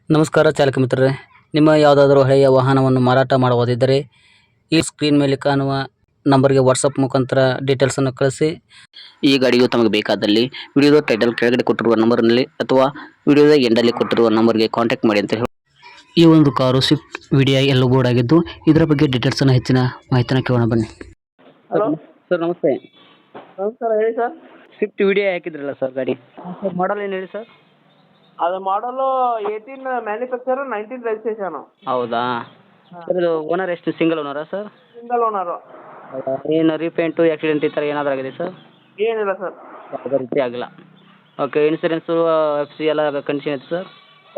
ನಮಸ್ಕಾರ ಚಾಲಕ ಮಿತ್ರರೇ, ನಿಮ್ಮ ಯಾವುದಾದರೂ ಹಳೆಯ ವಾಹನವನ್ನು ಮಾರಾಟ ಮಾಡುವುದಿದ್ದರೆ ಈ ಸ್ಕ್ರೀನ್ ಮೇಲೆ ಕಾಣುವ ನಂಬರ್ಗೆ ವಾಟ್ಸಪ್ ಮುಖಾಂತರ ಡೀಟೇಲ್ಸನ್ನು ಕಳಿಸಿ. ಈ ಗಾಡಿಯು ತಮಗೆ ಬೇಕಾದಲ್ಲಿ ವಿಡಿಯೋದ ಟೈಟಲ್ ಕೆಳಗಡೆ ಕೊಟ್ಟಿರುವ ನಂಬರ್ನಲ್ಲಿ ಅಥವಾ ವಿಡಿಯೋದ ಎಂಡಲ್ಲಿ ಕೊಟ್ಟಿರುವ ನಂಬರ್ಗೆ ಕಾಂಟ್ಯಾಕ್ಟ್ ಮಾಡಿ ಅಂತ ಹೇಳಿ. ಈ ಒಂದು ಕಾರು ಸ್ವಿಫ್ಟ್ ವಿಡಿಯೋ ಎಲ್ಲೋ ಬೋರ್ಡ್ ಆಗಿದ್ದು, ಇದರ ಬಗ್ಗೆ ಡೀಟೇಲ್ಸನ್ನು ಹೆಚ್ಚಿನ ಮಾಹಿತಿನ ಕೇಳೋಣ ಬನ್ನಿ. ಹಲೋ ಸರ್ ನಮಸ್ತೆ. ನಮಸ್ಕಾರ ಹೇಳಿ ಸರ್. ಸ್ವಿಫ್ಟ್ ವಿಡಿಯೋ ಹಾಕಿದ್ರಲ್ಲ ಸರ್ ಗಾಡಿ, ಸರ್ ಮಾಡಲ್ ಏನು ಹೇಳಿ ಸರ್? ಅದು ಮಾಡಲು 18 ಮ್ಯಾನುಫ್ಯಾಕ್ಚರ್ 19 ರಿಜಿಸ್ಟ್ರೇಷನು. ಹೌದಾ ಸರ್, ಇದು ಓನರ್ ಎಷ್ಟು, ಸಿಂಗಲ್ ಓನರಾ ಸರ್? Single owner. ಏನು ರೀಪೇಂಟು ಆಕ್ಸಿಡೆಂಟ್ ಈ ಥರ ಏನಾದರೂ ಆಗಿದೆ ಸರ್? ಏನಿಲ್ಲ ಸರ್. ಯಾವುದೇ ರೀತಿ ಆಗಿಲ್ಲ. ಓಕೆ, ಇನ್ಸೂರೆನ್ಸು FC ಎಲ್ಲ ಕಂಡೀಷನ್ ಇದೆ ಸರ್?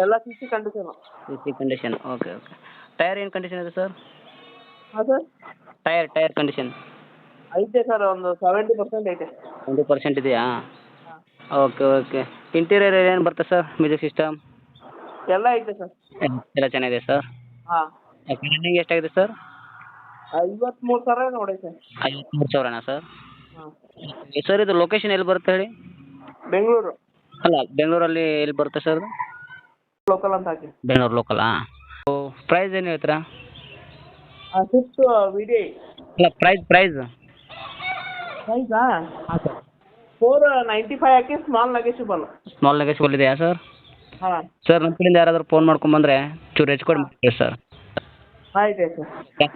ಎಲ್ಲ CC condition. CC condition. Okay. Tyre ಏನು ಕಂಡೀಷನ್ ಇದೆ ಸರ್? ಹಾಂ ಸರ್. ಟೈರ್ ಕಂಡೀಷನ್ ಐತೆ ಸರ್, ಒಂದು 70% ಐತೆ. 1% ಇದೆಯಾ? ಓಕೆ. ಇಂಟೀರಿಯರ್ ಏನು ಬರುತ್ತೆ ಸರ್? ಮ್ಯೂಸಿಕ್ ಸಿಸ್ಟಮ್ ಎಲ್ಲ ಐತೆ ಸರ್. ಎಲ್ಲ ಚೆನ್ನಾಗಿದೆ ಸರ್. ಹಾಂ. ರನ್ನಿಂಗ್ ಎಷ್ಟಾಗಿದೆ ಸರ್? 53,000 ನೋಡೈತೆ. 53,000ನಾ ಸರ್? ಹಾಂ. ಸರ್, ಇದು ಲೊಕೇಶನ್ ಎಲ್ಲಿ ಬರುತ್ತೆ ಹೇಳಿ? ಬೆಂಗಳೂರು ಅಲ್ಲ, ಬೆಂಗಳೂರಲ್ಲಿ ಎಲ್ಲಿ ಬರುತ್ತೆ ಸರ್? ಲೋಕಲ್ ಅಂತ ಹಾಕಿ. ಬೆಂಗಳೂರು ಲೋಕಲಾ? ಪ್ರೈಸ್ ಏನು ಹೇಳ್ತೀರಾ? ಸ್ವಿಫ್ಟ್ ವಿಡಿ ಅಲ್ಲ, ಪ್ರೈಸ್ ಪ್ರೈಸಾ? ಹಾಂ ಸರ್. 495 ಹಾಕಿ ಸ್ಮಾಲ್ ನೆಗೆಷಿಬಲ್. ಸ್ಮಾಲ್ ನೆಗೆಷಿಬಲ್ ಇದೆಯಾ ಸರ್? ಹಾಂ. ಸರ್, ನಮ್ಮ ಕಡೆಯಿಂದ ಯಾರಾದರೂ ಫೋನ್ ಮಾಡ್ಕೊಂಬಂದರೆ ಚೂರು ಹೆಚ್ಚು ಕಡಿಮೆ ಮಾಡ್ತೀವಿ ಸರ್. ಆಯ್ತು ಸರ್.